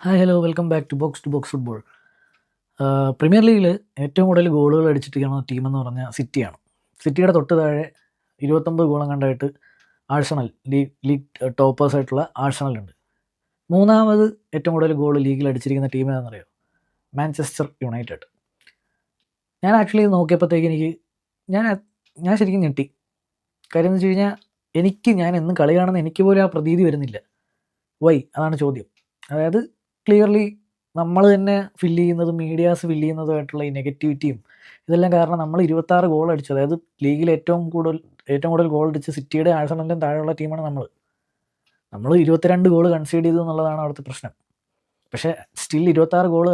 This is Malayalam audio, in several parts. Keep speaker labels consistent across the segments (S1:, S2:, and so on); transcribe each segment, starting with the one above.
S1: Hi hello welcome back to box football. Premier ലീഗിൽ ഏറ്റവും കൂടുതൽ ഗോളുകൾ അടിച്ചിരിക്കുന്ന ടീമെന്ന് പറഞ്ഞാൽ സിറ്റിയാണ്. സിറ്റിയുടെ തൊട്ട് താഴെ 29 ഗോളം കണ്ടായിട്ട് ആഴ്സണൽ ലീഗ് ടോപ്പേഴ്സായിട്ടുള്ള ആഴ്സണലുണ്ട്. മൂന്നാമത് ഏറ്റവും കൂടുതൽ ഗോൾ ലീഗിൽ അടിച്ചിരിക്കുന്ന ടീം ഏതാണെന്നറിയോ? Manchester United. ഞാൻ ആക്ച്വലി നോക്കിയപ്പോഴത്തേക്ക് ഞാൻ ഞാൻ ശരിക്കും ഞെട്ടി. കാര്യം എന്ന് വെച്ച് കഴിഞ്ഞാൽ ഞാൻ എന്നും കളി കാണുന്ന എനിക്ക് പോലും ആ പ്രതീതി വരുന്നില്ല. വൈ? അതാണ് ചോദ്യം. അതായത് ക്ലിയർലി നമ്മൾ തന്നെ ഫില്ല് ചെയ്യുന്നതും മീഡിയാസ് ഫില്ല് ചെയ്യുന്നതുമായിട്ടുള്ള ഈ നെഗറ്റിവിറ്റിയും ഇതെല്ലാം കാരണം നമ്മൾ 26 ഗോൾ അടിച്ചു. അതായത് ലീഗിൽ ഏറ്റവും കൂടുതൽ ഗോൾ അടിച്ച് സിറ്റിയുടെ ആഴ്സണലിൻ്റെയും താഴെയുള്ള ടീമാണ് നമ്മൾ 22 ഗോൾ കൺസീഡ് ചെയ്തു എന്നുള്ളതാണ് അവിടുത്തെ പ്രശ്നം. പക്ഷേ സ്റ്റിൽ 26 ഗോൾ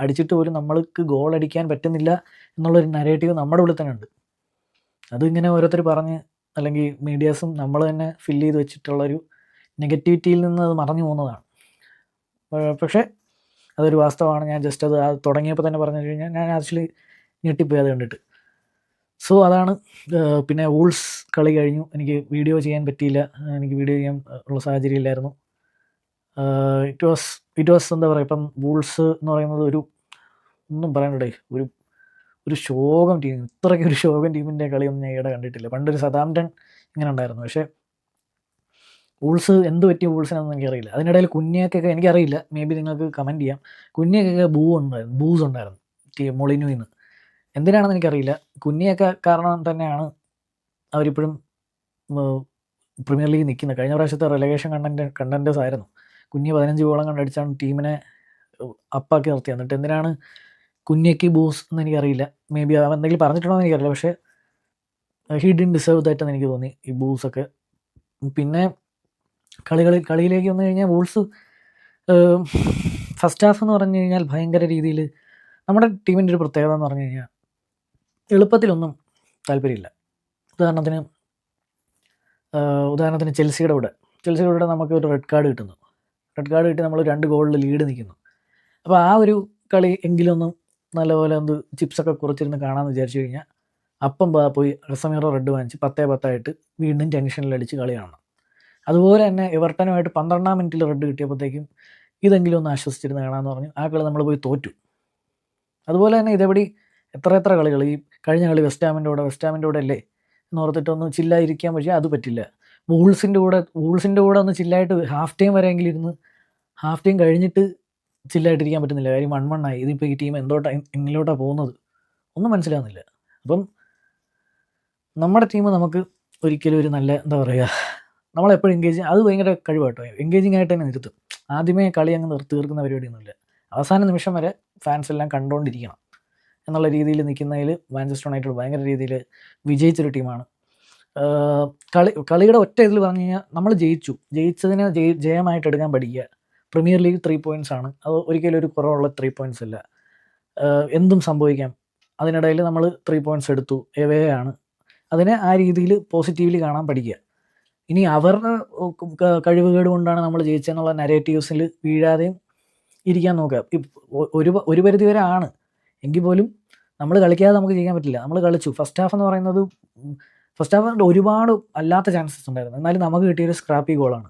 S1: അടിച്ചിട്ട് പോലും നമ്മൾക്ക് ഗോൾ അടിക്കാൻ പറ്റുന്നില്ല എന്നുള്ളൊരു നരേറ്റീവ് നമ്മുടെ ഉള്ളിൽ തന്നെ ഉണ്ട്. അതിങ്ങനെ ഓരോരുത്തർ പറഞ്ഞ് അല്ലെങ്കിൽ മീഡിയാസും നമ്മൾ തന്നെ ഫില്ല് ചെയ്ത് വെച്ചിട്ടുള്ളൊരു നെഗറ്റിവിറ്റിയിൽ നിന്ന് അത് മറഞ്ഞു പോകുന്നതാണ്. പക്ഷേ അതൊരു വാസ്തവമാണ്. ഞാൻ ജസ്റ്റ് അത് തുടങ്ങിയപ്പോൾ തന്നെ പറഞ്ഞു കഴിഞ്ഞാൽ ഞാൻ ആക്ച്വലി ഞെട്ടിപ്പോയി അത് കണ്ടിട്ട്. സോ അതാണ്. പിന്നെ വൂൾസ് കളി കഴിഞ്ഞു. എനിക്ക് വീഡിയോ ചെയ്യാൻ പറ്റിയില്ല. എനിക്ക് വീഡിയോ ചെയ്യാൻ ഉള്ള സാഹചര്യം ഇല്ലായിരുന്നു. ഇറ്റ് വാസ് എന്താ പറയുക, ഇപ്പം വൂൾസ് എന്ന് പറയുന്നത് ഒന്നും പറയാനിടേ ഒരു ശോകം ടീം. ഇത്രയ്ക്ക് ഒരു ശോകം ടീമിൻ്റെ കളിയൊന്നും ഞാൻ ഇവിടെ കണ്ടിട്ടില്ല. പണ്ടൊരു സതാംപ്ടൺ ഇങ്ങനെ ഉണ്ടായിരുന്നു. പക്ഷേ വൂൾസ് എന്ത് പറ്റിയ വൂൾസിനൊന്നും എനിക്കറിയില്ല. അതിനിടയിൽ കുഞ്ഞിയൊക്കെ എനിക്കറിയില്ല, മേ ബി നിങ്ങൾക്ക് കമൻറ്റ് ചെയ്യാം. കുഞ്ഞിയൊക്കെ ബൂസ് ഉണ്ടായിരുന്നു മൊളിനുവിൽ നിന്ന്. എന്തിനാണെന്ന് എനിക്കറിയില്ല. കുഞ്ഞിയൊക്കെ കാരണം തന്നെയാണ് അവരിപ്പോഴും പ്രീമിയർ ലീഗ് നിൽക്കുന്നത്. കഴിഞ്ഞ പ്രാവശ്യത്തെ റെലഗേഷൻ കണ്ടൻറ്റേഴ്സ് ആയിരുന്നു. കുഞ്ഞ് 15 ഗോളം കണ്ടടിച്ചാണ് ടീമിനെ അപ്പാക്കി നിർത്തിയത്. എന്നിട്ട് എന്തിനാണ് കുഞ്ഞയ്ക്ക് ബൂസ് എന്ന് എനിക്കറിയില്ല. മേ ബി അവൻ എന്തെങ്കിലും പറഞ്ഞിട്ടുണ്ടോ എന്ന് എനിക്കറിയില്ല. പക്ഷേ ഹി ഡിൻ ഡിസേർവ് ദാറ്റ് എന്ന് എനിക്ക് തോന്നി, ഈ ബൂസൊക്കെ. പിന്നെ കളിയിലേക്ക് വന്നു കഴിഞ്ഞാൽ വൂൾസ് ഫസ്റ്റ് ഹാഫ് എന്ന് പറഞ്ഞു കഴിഞ്ഞാൽ ഭയങ്കര രീതിയിൽ നമ്മുടെ ടീമിൻ്റെ ഒരു പ്രത്യേകത എന്ന് പറഞ്ഞു കഴിഞ്ഞാൽ എളുപ്പത്തിലൊന്നും താല്പര്യമില്ല. ഉദാഹരണത്തിന് ചെൽസിയുടെ കൂടെ നമുക്ക് ഒരു റെഡ് കാർഡ് കിട്ടുന്നു. റെഡ് കാർഡ് കിട്ടി നമ്മൾ 2 ഗോളിൽ ലീഡ് നിൽക്കുന്നു. അപ്പോൾ ആ ഒരു കളി എങ്കിലൊന്നും നല്ലപോലെ ചിപ്സൊക്കെ കുറച്ചിരുന്ന് കാണാമെന്ന് വിചാരിച്ചു കഴിഞ്ഞാൽ അപ്പം പോയി റസമീറോ റെഡ് വാങ്ങിച്ച് 10-10 വീണ്ടും ടെൻഷനിലടിച്ച് കളി കാണണം. അതുപോലെ തന്നെ എവർട്ടനുമായിട്ട് 12-ാം മിനിറ്റിൽ റെഡ് കിട്ടിയപ്പോഴത്തേക്കും ഇതെങ്കിലും ഒന്ന് ആശ്വസിച്ചിരുന്ന് കാണാമെന്ന് പറഞ്ഞു ആ കളി നമ്മൾ പോയി തോറ്റു. അതുപോലെ തന്നെ ഇതെവിടെ എത്ര കളികൾ, ഈ കഴിഞ്ഞ കളി വെസ്റ്റ് ഹാമിൻ്റെ കൂടെ അല്ലേ എന്ന് ഓർത്തിട്ടൊന്ന് ചില്ലായിരിക്കാൻ പക്ഷേ അത് പറ്റില്ല. വൂൾസിൻ്റെ കൂടെ ഒന്ന് ചില്ലായിട്ട് ഹാഫ് ടൈം വരെയെങ്കിലും ഇരുന്ന് ഹാഫ് ടൈം കഴിഞ്ഞിട്ട് ചില്ലായിട്ടിരിക്കാൻ പറ്റുന്നില്ല. കാര്യം 1-1 ആയി. ഇതിപ്പോൾ ഈ ടീം എങ്ങിലോട്ടാണ് പോകുന്നത് ഒന്നും മനസ്സിലാകുന്നില്ല. അപ്പം നമ്മുടെ ടീം നമുക്ക് ഒരിക്കലും ഒരു നല്ല എന്താ പറയുക, നമ്മളെപ്പോഴും അത് ഭയങ്കര കഴിവാട്ടോ. എൻഗേജിങ് ആയിട്ട് തന്നെ നിർത്തും. ആദ്യമേ കളി അങ്ങ് തീർക്കുന്ന പരിപാടിയൊന്നുമില്ല. അവസാന നിമിഷം വരെ ഫാൻസ് എല്ലാം കണ്ടുകൊണ്ടിരിക്കണം എന്നുള്ള രീതിയിൽ നിൽക്കുന്നതിൽ മാഞ്ചസ്റ്റർ യുണൈറ്റഡ് ഭയങ്കര രീതിയിൽ വിജയിച്ചൊരു ടീമാണ്. കളിയുടെ ഒറ്റ ഇതിൽ പറഞ്ഞു കഴിഞ്ഞാൽ നമ്മൾ ജയിച്ചതിനെ ജയമായിട്ട് എടുക്കാൻ പഠിക്കുക. പ്രീമിയർ ലീഗ് 3 points ആണ്. അത് ഒരിക്കലും ഒരു കുറവുള്ള 3 points അല്ല. എന്തും സംഭവിക്കാം. അതിനിടയിൽ നമ്മൾ 3 points എടുത്തു, എവേ ആണ്. അതിനെ ആ രീതിയിൽ പോസിറ്റീവ്ലി കാണാൻ പഠിക്കുക. ഇനി അവരുടെ കഴിവുകേട് കൊണ്ടാണ് നമ്മൾ ജയിച്ചതെന്നുള്ള നരേറ്റീവ്സിൽ വീഴാതെയും ഇരിക്കാൻ നോക്കുക. ഒരു പരിധി വരെ ആണ് എങ്കിൽ പോലും നമ്മൾ കളിക്കാതെ നമുക്ക് ചെയ്യാൻ പറ്റില്ല. നമ്മൾ കളിച്ചു. ഫസ്റ്റ് ഹാഫ് ഒരുപാട് അല്ലാത്ത ചാൻസസ് ഉണ്ടായിരുന്നു. എന്നാലും നമുക്ക് കിട്ടിയൊരു സ്ക്രാപ്പി ഗോളാണ്.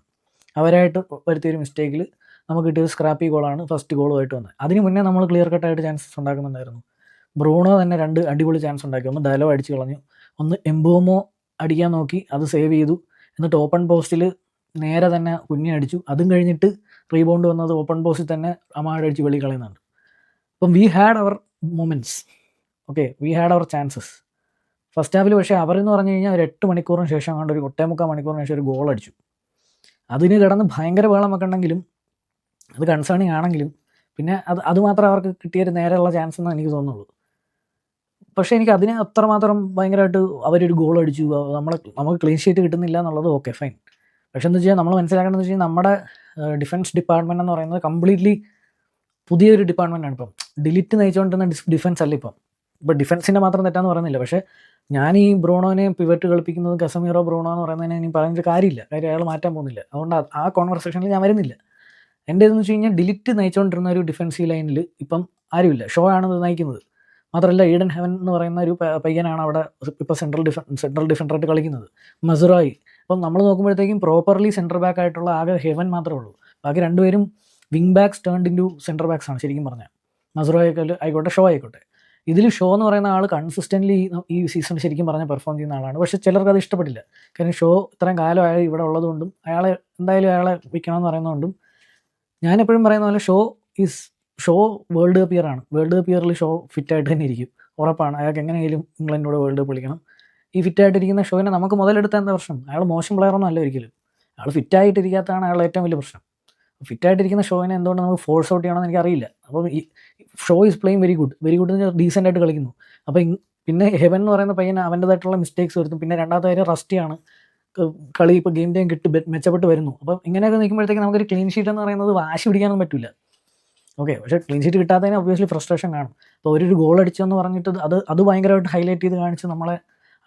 S1: അവരായിട്ട് വരുത്തിയൊരു മിസ്റ്റേക്കിൽ നമുക്ക് കിട്ടിയൊരു സ്ക്രാപ്പി ഗോളാണ് ഫസ്റ്റ് ഗോളുമായിട്ട് വന്നത്. അതിന് മുന്നേ നമ്മൾ ക്ലിയർ കട്ടായിട്ട് ചാൻസസ് ഉണ്ടാക്കുന്നുണ്ടായിരുന്നു. ബ്രൂണോ തന്നെ 2 അടിപൊളി ചാൻസ് ഉണ്ടാക്കി. ഒന്ന് ഡയലോ അടിച്ച് കളഞ്ഞു, ഒന്ന് എംബോമോ അടിക്കാൻ നോക്കി, അത് സേവ് ചെയ്തു. എന്നിട്ട് ഓപ്പൺ പോസ്റ്റിൽ നേരെ തന്നെ അടിച്ചു. അതും കഴിഞ്ഞിട്ട് റീബൗണ്ട് വന്നത് ഓപ്പൺ പോസ്റ്റിൽ തന്നെ അടിച്ച് വെളി കളയുന്നുണ്ട്. അപ്പം we had our moments, okay, we had our chances first ഹാഫിൽ. പക്ഷേ അവരെന്ന് പറഞ്ഞു കഴിഞ്ഞാൽ ഒരു 8 മണിക്കൂറിന് ശേഷം കണ്ട് ഒരു 8.25 മണിക്കൂറിന് ശേഷം ഒരു ഗോൾ അടിച്ചു. അതിന് കിടന്ന് ഭയങ്കര ബഹളമൊക്കെ ഉണ്ടെങ്കിലും അത് കൺസേണിങ് ആണെങ്കിലും പിന്നെ അതുമാത്രം അവർക്ക് കിട്ടിയൊരു നേരെയുള്ള ചാൻസ് എന്ന് എനിക്ക് തോന്നുള്ളൂ. പക്ഷേ എനിക്ക് അതിന് അത്രമാത്രം ഭയങ്കരമായിട്ട് അവരൊരു ഗോൾ അടിച്ചു, നമുക്ക് ക്ലീൻ ഷീറ്റ് കിട്ടുന്നില്ല എന്നുള്ളത് ഓക്കെ ഫൈൻ. പക്ഷേ എന്ന് വെച്ചാൽ നമ്മൾ മനസ്സിലാക്കേണ്ടതെന്ന് വെച്ച് കഴിഞ്ഞാൽ നമ്മുടെ ഡിഫൻസ് ഡിപ്പാർട്ട്മെൻറ്റ് എന്ന് പറയുന്നത് കംപ്ലീറ്റ്ലി പുതിയൊരു ഡിപ്പാർട്ട്മെൻറ്റാണ്. ഇപ്പം ഡിലിറ്റ് നയിച്ചുകൊണ്ടിരുന്ന ഡിഫൻസ് അല്ല ഇപ്പം ഡിഫൻസിൻ്റെ മാത്രം തെറ്റാന്ന് പറയുന്നില്ല. പക്ഷേ ഞാൻ ഈ ബ്രൂണോനെ പിവറ്റ് കളിപ്പിക്കുന്നത് കസമീറോ ബ്രൂണോ എന്ന് പറയുന്നതിനെ ഇനി പറഞ്ഞിട്ട് കാര്യമില്ല. കാര്യം അയാൾ മാറ്റാൻ പോകുന്നില്ല. അതുകൊണ്ട് ആ കോൺവെർസേഷനിൽ ഞാൻ വരുന്നില്ല. എൻ്റെ ഇതെന്ന് വെച്ച് കഴിഞ്ഞാൽ ഡിലിറ്റ് നയിച്ചുകൊണ്ടിരുന്ന ഒരു ഡിഫൻസീവ് ലൈനിൽ ഇപ്പം ആരുമില്ല. ഷോ ആണ് നയിക്കുന്നത്. മാത്രമല്ല ഈഡൻ ഹെവൻ എന്ന് പറയുന്ന ഒരു പയ്യനാണ് അവിടെ ഇപ്പോൾ സെൻട്രൽ ഡിഫൻഡറായിട്ട് കളിക്കുന്നത്, മസുറായി. അപ്പം നമ്മൾ നോക്കുമ്പോഴത്തേക്കും പ്രോപ്പർലി സെൻറ്റർ ബാക്ക് ആയിട്ടുള്ള ആകെ ഹെവൻ മാത്രമേ ഉള്ളൂ. ബാക്കി രണ്ടുപേരും wing backs turned into centre backs ആണ് ശരിക്കും പറഞ്ഞാൽ. മസുറായി ആയിക്കോട്ടെ, ഷോ ആയിക്കോട്ടെ. ഇതിൽ ഷോ എന്ന് പറയുന്ന ആൾ കൺസിസ്റ്റൻ്റ്ലി ഈ സീസൺ ശരിക്കും പറഞ്ഞാൽ പെർഫോം ചെയ്യുന്ന ആളാണ്. പക്ഷേ ചിലർക്ക് അത് ഇഷ്ടപ്പെട്ടില്ല. കാരണം ഷോ ഇത്രയും കാലമായി ഇവിടെ ഉള്ളതുകൊണ്ടും അയാളെ വിൽക്കണമെന്ന് പറയുന്നതുകൊണ്ടും, ഞാൻ എപ്പോഴും പറയുന്ന പോലെ ഷോ വേൾഡ് കപ്പ് ഇയർ ആണ്. വേൾഡ് കപ്പ് ഇയറിൽ ഷോ ഫിറ്റായിട്ട് തന്നെ ഇരിക്കും, ഉറപ്പാണ്. അയാൾക്ക് എങ്ങനെയെങ്കിലും ഇംഗ്ലണ്ടിനോട് വേൾഡ് കപ്പ് കളിക്കണം. ഈ ഫിറ്റായിട്ടിരിക്കുന്ന ഷോയിനെ നമുക്ക് മുതലെടുത്താൽ എന്താ പ്രശ്നം? അയാൾ മോശം പ്ലെയറൊന്നും അല്ല ഒരിക്കലും. അയാൾ ഫിറ്റായിട്ടിരിക്കാത്തതാണ് അയാളുടെ ഏറ്റവും വലിയ പ്രശ്നം. ഫിറ്റായിട്ടിരിക്കുന്ന ഷോയിനെ എന്തുകൊണ്ട് നമുക്ക് ഫോഴ്സ് ഔട്ട് ചെയ്യണമെന്ന് എനിക്കറിയില്ല. അപ്പം ഈ show is playing very good എന്ന് ഡീസൻ്റ് ആയിട്ട് കളിക്കുന്നു. അപ്പം പിന്നെ ഹെവൻ എന്ന് പറയുന്ന പയ്യൻ അവൻ്റേതായിട്ടുള്ള മിസ്റ്റേക്സ് വരുത്തും. പിന്നെ രണ്ടാമത്തെ കാര്യം റസ്റ്റിയാണ്, കളി ഇപ്പോൾ ഗെയിം ടൈം മെച്ചപ്പെട്ട് വരുന്നു. അപ്പം ഇങ്ങനെയൊക്കെ നിൽക്കുമ്പോഴത്തേക്ക് നമുക്കൊരു ക്ലീൻ ഷീറ്റ് എന്ന് പറയുന്നത് വാശി പിടിക്കാനൊന്നും പറ്റില്ല. ഓക്കെ, പക്ഷേ ക്ലീൻ ഷീറ്റ് കിട്ടാത്തതിന് ഒബ്വിയസ്ലി ഫ്രസ്ട്രേഷൻ കാണും. അപ്പോൾ ഒരു ഗോൾ അടിച്ചെന്ന് പറഞ്ഞിട്ട് അത് ഭയങ്കരമായിട്ട് ഹൈലൈറ്റ് ചെയ്ത് കാണിച്ച് നമ്മളെ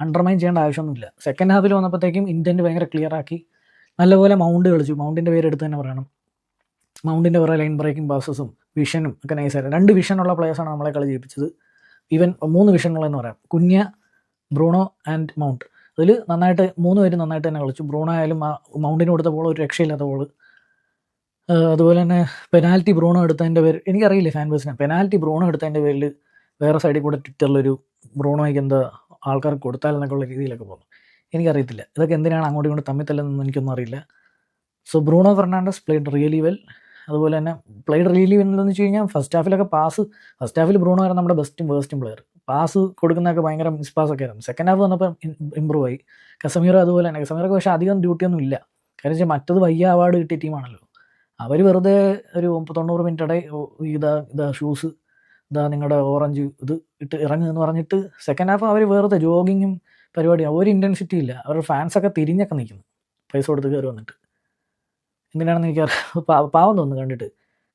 S1: അണ്ടർമൈൻ ചെയ്യേണ്ട ആവശ്യമൊന്നുമില്ല. സെക്കൻഡ് ഹാഫിൽ വന്നപ്പോഴത്തേക്കും ഇൻറ്റൻറ്റ് ഭയങ്കര ക്ലിയർ ആക്കി നല്ലപോലെ മൗണ്ട് കളിച്ചു. മൗണ്ടിൻ്റെ പേര് എടുത്ത് തന്നെ പറയണം. മൗണ്ടിൻ്റെ കുറേ ലൈൻ ബ്രേക്കിംഗ് പാസസും വിഷനും ഒക്കെ നൈസായിട്ട് 2 വിഷനുള്ള പ്ലേയേഴ്സാണ് നമ്മളെ കളി ജയിപ്പിച്ചത്. ഈവൻ 3 വിഷനുള്ളതെന്ന് പറയാം. കുഞ്ഞ, ബ്രൂണോ ആൻഡ് മൗണ്ട്. അതിൽ നന്നായിട്ട് 3 പേരും നന്നായിട്ട് തന്നെ കളിച്ചു. ബ്രൂണോ ആയാലും മൗണ്ടിന് കൊടുത്ത ബോൾ ഒരു രക്ഷയില്ലാത്ത ബോൾ. അതുപോലെ തന്നെ പെനാൽറ്റി ബ്രൂണോ എടുത്തതിൻ്റെ പേര് എനിക്കറിയില്ല, ഫാൻ ബേസിനെ പെനാൽറ്റി ബ്രൂണോ എടുത്തതിൻ്റെ പേരിൽ വേറെ സൈഡിൽ കൂടെ ട്വിറ്ററിലൊരു ബ്രൂണോയ്ക്ക് എന്താ ആൾക്കാർക്ക് കൊടുത്താലെന്നൊക്കെ ഉള്ള രീതിയിലൊക്കെ പോകുന്നു. എനിക്കറിയത്തില്ല ഇതൊക്കെ എന്തിനാണ് അങ്ങോട്ടും ഇങ്ങോട്ട് തമ്മിത്തല്ലെന്നൊന്നും എനിക്കൊന്നും അറിയില്ല. So Bruno Fernandes played really well. അതുപോലെ തന്നെ പ്ലേഡ് റിയലി വെൽ എന്ന് വെച്ച് കഴിഞ്ഞാൽ ഫസ്റ്റ് ഹാഫിലൊക്കെ ഫസ്റ്റ് ഹാഫിൽ ബ്രൂണോ ആയിരുന്നു നമ്മുടെ ബെസ്റ്റും വേസ്റ്റും പ്ലെയർ. പാസ് കൊടുക്കുന്നതൊക്കെ ഭയങ്കര മിസ്പാസൊക്കെ ആയിരുന്നു. സെക്കൻഡ് ഹാഫ് വന്നപ്പോൾ ഇമ്പ്രൂവ് ആയി. കസമീറോ അതുപോലെ തന്നെ. കസമീറൊക്കെ പക്ഷേ അധികം ഡ്യൂട്ടിയൊന്നും ഇല്ല. കാര്യം വെച്ചാൽ മറ്റത് വയ്യ അവാർഡ് കിട്ടിയ ടീമാണല്ലോ. അവർ വെറുതെ ഒരു 90 മിനിറ്റ് ഇടയിൽ ഇതാ ഷൂസ്, ഇതാ നിങ്ങളുടെ ഓറഞ്ച് ഇത് ഇട്ട് ഇറങ്ങുമെന്ന് പറഞ്ഞിട്ട് സെക്കൻഡ് ഹാഫ് അവർ വെറുതെ ജോഗിങ്ങും പരിപാടിയാണ്. ഒരു ഇൻറ്റൻസിറ്റി ഇല്ല. അവരുടെ ഫാൻസൊക്കെ തിരിഞ്ഞൊക്കെ നിൽക്കുന്നു പൈസ കൊടുത്ത് കയറി വന്നിട്ട്. എന്തിനാണെന്ന് എനിക്ക് പാവം തോന്നുന്നു കണ്ടിട്ട്.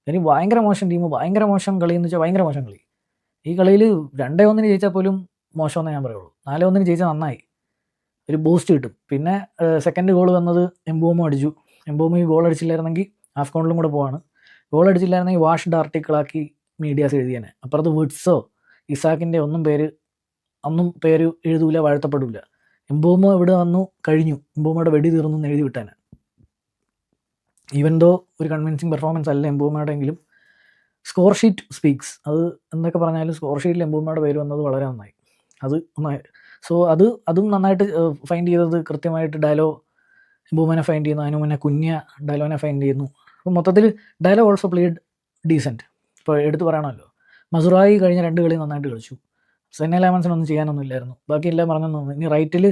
S1: എനിക്ക് ഭയങ്കര മോശം ടീം, ഭയങ്കര മോശം കളി എന്ന് വെച്ചാൽ ഭയങ്കര മോശം കളി. ഈ കളിയിൽ 2-1 ജയിച്ചാൽ പോലും മോശമെന്നേ ഞാൻ പറയുള്ളൂ. 4-1 ജയിച്ചാൽ നന്നായി, ഒരു ബൂസ്റ്റ് കിട്ടും. പിന്നെ സെക്കൻഡ് ഗോൾ വന്നത് എംബോമോ അടിച്ചു. എംബോമോ ഈ ഗോൾ അടിച്ചില്ലായിരുന്നെങ്കിൽ ആഫ്കോണിലും കൂടെ പോവാണ്. ഗോൾ അടിച്ചില്ലായിരുന്നെങ്കിൽ വാഷ്ഡ് ആർട്ടിക്കിളാക്കി മീഡിയാസ് എഴുതിയേനെ. അപ്പുറത്ത് വിഡ്സോ ഇസാക്കിൻ്റെ ഒന്നും പേര് എഴുതൂല, വാഴ്ത്തപ്പെടില്ല. എംബോമോ ഇവിടെ വന്നു കഴിഞ്ഞു, എംബോമോയുടെ വെടി തീർന്നു എന്ന് എഴുതി വിട്ടേനെ. ഈവൻ ദോ ഒരു കൺവിൻസിങ് പെർഫോമൻസ് അല്ല എംബോമയുടെ എങ്കിലും സ്കോർ ഷീറ്റ് സ്പീക്സ്. അത് എന്തൊക്കെ പറഞ്ഞാലും സ്കോർ ഷീറ്റിൽ എംബോമയുടെ പേര് വന്നത് വളരെ നന്നായി. അത് നന്നായി. സോ അതും നന്നായിട്ട് ഫൈൻഡ് ചെയ്തത് കൃത്യമായിട്ട് ഡയലോ എംബോമനെ ഫൈൻഡ് ചെയ്യുന്നു. അതിന് മുന്നേ കുഞ്ഞ ഡയലോനെ ഫൈൻഡ് ചെയ്യുന്നു. അപ്പോൾ മൊത്തത്തിൽ ഡയലോ ഓൾസോ പ്ലേഡ് ഡീസൻറ്റ്. ഇപ്പോൾ എടുത്ത് പറയണമല്ലോ, മസുറായി കഴിഞ്ഞ 2 കളി നന്നായിട്ട് കളിച്ചു. സെന്നെ ലാമൻസിനൊന്നും ചെയ്യാനൊന്നും ഇല്ലായിരുന്നു. ബാക്കി എല്ലാം പറഞ്ഞു തോന്നുന്നു. ഇനി റൈറ്റിൽ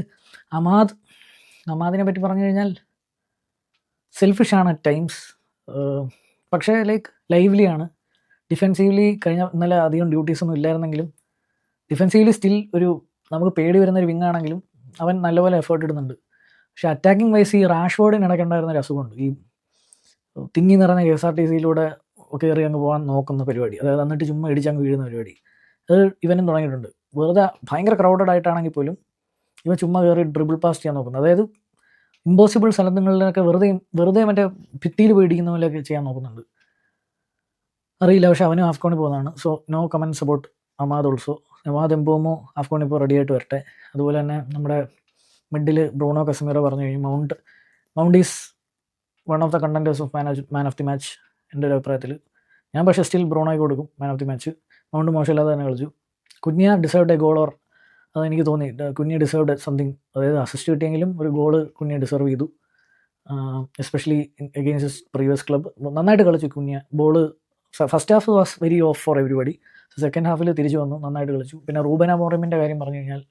S1: അമാദിനെ പറ്റി പറഞ്ഞു കഴിഞ്ഞാൽ സെൽഫിഷാണ് അറ്റ് ടൈംസ്, പക്ഷേ ലൈവ്ലിയാണ്. ഡിഫെൻസീവ്ലി ഇന്നലെ അധികം ഡ്യൂട്ടീസൊന്നും ഇല്ലായിരുന്നെങ്കിലും ഡിഫെൻസീവ്ലി സ്റ്റിൽ നമുക്ക് പേടി വരുന്നൊരു വിങ്ങാണെങ്കിലും അവൻ നല്ലപോലെ എഫേർട്ട് ഇടുന്നുണ്ട്. പക്ഷേ അറ്റാക്കിംഗ് വൈസ് ഈ റാഷ്ഫോർഡിന് ഇടയ്ക്കുണ്ടായിരുന്ന ഒരു അസുഖമുണ്ട്. ഈ തിങ്ങി നിറഞ്ഞ KSRTCയിലൂടെ കയറി അങ്ങ് പോകാൻ നോക്കുന്ന പരിപാടി, അതായത് എന്നിട്ട് ചുമ്മാ ഇടിച്ചങ്ങ് വീഴുന്ന പരിപാടി, അത് ഇവനും തുടങ്ങിയിട്ടുണ്ട്. വെറുതെ ഭയങ്കര ക്രൗഡഡ് ആയിട്ടാണെങ്കിൽ പോലും ഇവൻ ചുമ്മാ കയറി ഡ്രിബിൾ പാസ് ചെയ്യാൻ നോക്കുന്നത്. അതായത് ഇമ്പോസിബിൾ സ്ഥലങ്ങളിലൊക്കെ വെറുതെ മറ്റേ ഭിത്തിയിൽ പേടിക്കുന്ന പോലെയൊക്കെ ചെയ്യാൻ നോക്കുന്നുണ്ട്. അറിയില്ല, പക്ഷേ അവനും ആഫ്കോണിൽ പോകുന്നതാണ്. So no comments about Amad also. Amad Mbeumo ആഫ്കോണിൽ ഇപ്പോൾ റെഡി ആയിട്ട് വരട്ടെ. അതുപോലെ തന്നെ നമ്മുടെ മിഡിൽ ബ്രൂണോ കസമീറോ പറഞ്ഞു കഴിഞ്ഞു. Mount is one of the contenders of man of the match എൻ്റെ ഒരു അഭിപ്രായത്തിൽ. ഞാൻ പക്ഷേ സ്റ്റിൽ ബ്രൂണോയ്ക്ക് കൊടുക്കും man of the match. Mount മോശമില്ലാതെ തന്നെ കളിച്ചു. കുഞ്ഞ ഡിസേർവ്ഡ് എ ഗോൾ, ഓർ അതെനിക്ക് തോന്നി കുഞ്ഞ ഡിസേർവ്ഡ് സംതിങ്. അതായത് അസിസ്റ്റ് കിട്ടിയെങ്കിലും ഒരു ഗോള് കുഞ്ഞ ഡിസേർവ് ചെയ്തു. എസ്പെഷ്യലി അഗെയിൻസ്റ്റ് പ്രീവിയസ് ക്ലബ് നന്നായിട്ട് കളിച്ചു കുഞ്ഞ. Ball first half was very of four everybody. Second ഹാഫിൽ തിരിച്ചു വന്നു, നന്നായിട്ട് കളിച്ചു. പിന്നെ റൂബൻ അമോറിമിൻ്റെ കാര്യം പറഞ്ഞു കഴിഞ്ഞാൽ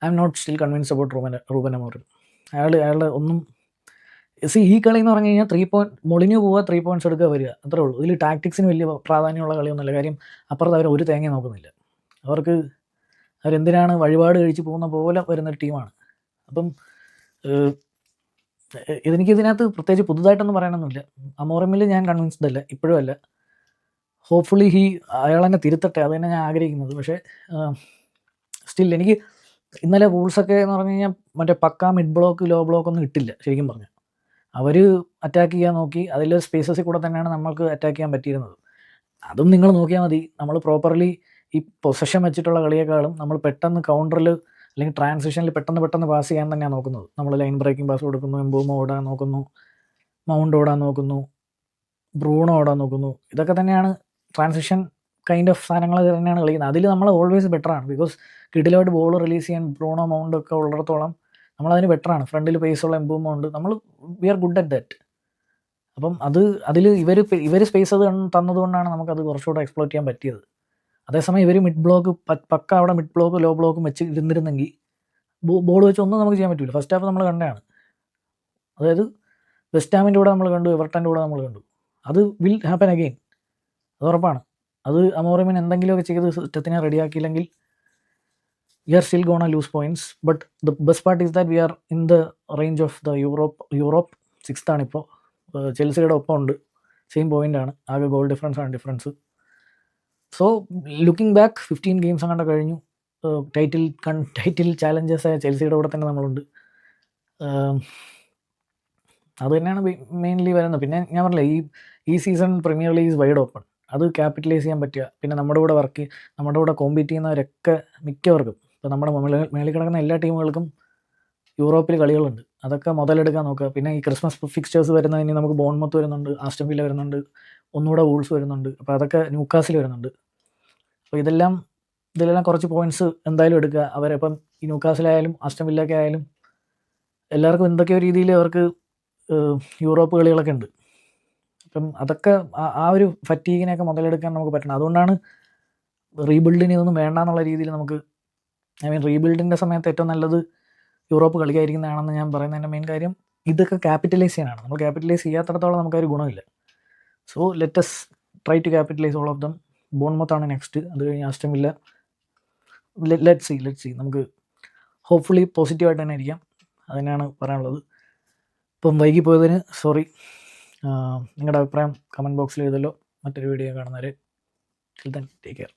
S1: I'm not still convince about Ruben Amorim. അയാളുടെ ഒന്നും ഈ കളി എന്ന് പറഞ്ഞു കഴിഞ്ഞാൽ 3 പോയിന്റ് മൊളിഞ്ഞു പോവുക, 3 പോയിന്റ്സ് എടുക്കുക, വരിക, അത്രേ ഉള്ളൂ. ഇതിൽ ടാക്ടിക്സിന് വലിയ പ്രാധാന്യമുള്ള കളിയൊന്നുമില്ല. കാര്യം അപ്പുറത്ത് അവർ ഒരു തേങ്ങ നോക്കുന്നില്ല. അവരെന്തിനാണ് വഴിപാട് കഴിച്ച് പോകുന്ന പോലെ വരുന്നൊരു ടീമാണ്. അപ്പം ഇതിനകത്ത് പ്രത്യേകിച്ച് പുതുതായിട്ടൊന്നും പറയാനൊന്നുമില്ല. അമോറിമിൽ ഞാൻ കൺവിൻസ്ഡ് അല്ല, ഇപ്പോഴും അല്ല. ഹോപ്പ്ഫുള്ളി അയാൾ തന്നെ തിരുത്തട്ടെ, അത് തന്നെ ഞാൻ ആഗ്രഹിക്കുന്നത്. പക്ഷേ സ്റ്റിൽ എനിക്ക് ഇന്നലെ വൂൾസൊക്കെ എന്ന് പറഞ്ഞു കഴിഞ്ഞാൽ മറ്റേ പക്കാ മിഡ് ബ്ലോക്ക് ലോ ബ്ലോക്ക് ഒന്നും ഇട്ടില്ല. ശരിക്കും പറഞ്ഞാൽ അവർ അറ്റാക്ക് ചെയ്യാൻ നോക്കി, അതിൽ സ്പേസസിൽ കൂടെ തന്നെയാണ് നമ്മൾക്ക് അറ്റാക്ക് ചെയ്യാൻ പറ്റിയിരുന്നത്. അതും നിങ്ങൾ നോക്കിയാൽ മതി. നമ്മൾ പ്രോപ്പർലി ഈ പൊസഷൻ വെച്ചിട്ടുള്ള കളിയേക്കാളും നമ്മൾ പെട്ടെന്ന് കൗണ്ടറിൽ അല്ലെങ്കിൽ ട്രാൻസിഷനിൽ പെട്ടെന്ന് പാസ് ചെയ്യാൻ തന്നെയാണ് നോക്കുന്നത്. നമ്മൾ ലൈൻ ബ്രേക്കിംഗ് പാസ് കൊടുക്കുന്നു, എംബോമോ ഓടാൻ നോക്കുന്നു, മൗണ്ട് ഓടാൻ നോക്കുന്നു, ബ്രൂണോ ഓടാൻ നോക്കുന്നു. ഇതൊക്കെ തന്നെയാണ് ട്രാൻസിഷൻ കൈൻഡ് ഓഫ് സാധനങ്ങൾ തന്നെയാണ് കളിക്കുന്നത്. അതിൽ നമ്മൾ ഓൾവേസ് ബെറ്ററാണ്. ബിക്കോസ് കിടിലമായിട്ട് ബോൾ റിലീസ് ചെയ്യാൻ ബ്രൂണോ മൗണ്ട് ഒക്കെ ഉള്ളിടത്തോളം നമ്മളതിന് ബെറ്ററാണ്. ഫ്രണ്ടിൽ പേസുള്ള എംബൂമോ ഉണ്ട്. നമ്മൾ we are good at that. അപ്പം അതിൽ ഇവർ സ്പേസ് അത് തന്നതുകൊണ്ടാണ് നമുക്കത് കുറച്ചുകൂടെ എക്സ്പ്ലോറ്റ് ചെയ്യാൻ പറ്റിയത്. അതേസമയം ഇവർ മിഡ് ബ്ലോക്ക് പക്ക അവിടെ മിഡ് ബ്ലോക്ക് ലോ ബ്ലോക്കും വെച്ച് ഇരുന്നിരുന്നെങ്കിൽ ബോൾ വെച്ച് ഒന്നും നമുക്ക് ചെയ്യാൻ പറ്റില്ല. ഫസ്റ്റ് ഹാഫ് നമ്മൾ കണ്ടതാണ്. അതായത് വെസ്റ്റ് ഹാമിൻ്റെ കൂടെ നമ്മൾ കണ്ടു, എവർട്ടൻ്റെ കൂടെ നമ്മൾ കണ്ടു. അത് വിൽ ഹാപ്പൻ അഗെയിൻ, അത് ഉറപ്പാണ്. അത് അമോറിമിന് എന്തെങ്കിലുമൊക്കെ ചെയ്ത് സിസ്റ്റത്തിനെ റെഡിയാക്കിയില്ലെങ്കിൽ we are still gonna lose points. But the best part is that we are in the range of the Europe 6th ആണിപ്പോൾ. ചെൽസിയുടെ ഒപ്പം ഉണ്ട്, സെയിം പോയിൻ്റാണ്. ആകെ goal difference. So looking back 15 games അങ്ങോട്ട് കഴിഞ്ഞു. ടൈറ്റിൽ ചാലഞ്ചേഴ്സ് ആയ ചെൽസിയുടെ കൂടെ തന്നെ നമ്മളുണ്ട്. അത് തന്നെയാണ് മെയിൻലി വരുന്നത്. പിന്നെ ഞാൻ പറഞ്ഞില്ലേ, ഈ season premier league is wide open. അത് ക്യാപിറ്റലൈസ് ചെയ്യാൻ പറ്റുക. പിന്നെ നമ്മുടെ കൂടെ കോമ്പീറ്റ് ചെയ്യുന്നവരൊക്കെ മിക്കവർക്കും, ഇപ്പോൾ നമ്മുടെ മേളിൽ കിടക്കുന്ന എല്ലാ ടീമുകൾക്കും യൂറോപ്പിൽ കളികളുണ്ട്. അതൊക്കെ മുതലെടുക്കാൻ നോക്കുക. പിന്നെ ഈ ക്രിസ്മസ് ഫിക്സ്ചേഴ്സ് വരുന്നതിന് നമുക്ക് ബോൺമത്ത് വരുന്നുണ്ട്, ആസ്റ്റൺ വില്ല വരുന്നുണ്ട്, ഒന്നുകൂടെ വൂൾസ് വരുന്നുണ്ട്. അപ്പോൾ അതൊക്കെ ന്യൂക്കാസിൽ വരുന്നുണ്ട്. അപ്പോൾ ഇതിലെല്ലാം കുറച്ച് പോയിന്റ്സ് എന്തായാലും എടുക്കുക. അവരിപ്പം ഈ ന്യൂക്കാസിലായാലും ആസ്റ്റൺ വില്ലൊക്കെ ആയാലും എല്ലാവർക്കും എന്തൊക്കെയോ രീതിയിൽ അവർക്ക് യൂറോപ്പ് കളികളൊക്കെ ഉണ്ട്. അപ്പം അതൊക്കെ ആ ഒരു ഫറ്റീഗിനെയൊക്കെ മുതലെടുക്കാൻ നമുക്ക് പറ്റണം. അതുകൊണ്ടാണ് റീബിൽഡിന് ഇതൊന്നും വേണ്ട എന്നുള്ള രീതിയിൽ നമുക്ക്, റീബിൽഡിൻ്റെ സമയത്ത് ഏറ്റവും നല്ലത് യൂറോപ്പ് കളിക്കാതിരിക്കുന്നതാണെന്ന് ഞാൻ പറയുന്നതിൻ്റെ മെയിൻ കാര്യം ഇതൊക്കെ ക്യാപിറ്റലൈസ് ചെയ്യാനാണ്. നമ്മൾ ക്യാപിറ്റലൈസ് ചെയ്യാത്തിടത്തോളം നമുക്കൊരു ഗുണമില്ല. So let's try to capitalise all of them. ബോൺമത്താണ് നെക്സ്റ്റ്, അത് കഴിഞ്ഞ് ആസ്റ്റൺ വില്ല. ലെറ്റ് സി നമുക്ക് ഹോപ്പ്ഫുള്ളി പോസിറ്റീവായിട്ട് തന്നെ ഇരിക്കാം. അതിനാണ് പറയാനുള്ളത്. ഇപ്പം വൈകി പോയതിന് സോറി. നിങ്ങളുടെ അഭിപ്രായം കമൻറ്റ് ബോക്സിൽ എഴുതല്ലോ. മറ്റൊരു വീഡിയോ കാണുന്നവരെ ടേക്ക് കെയർ.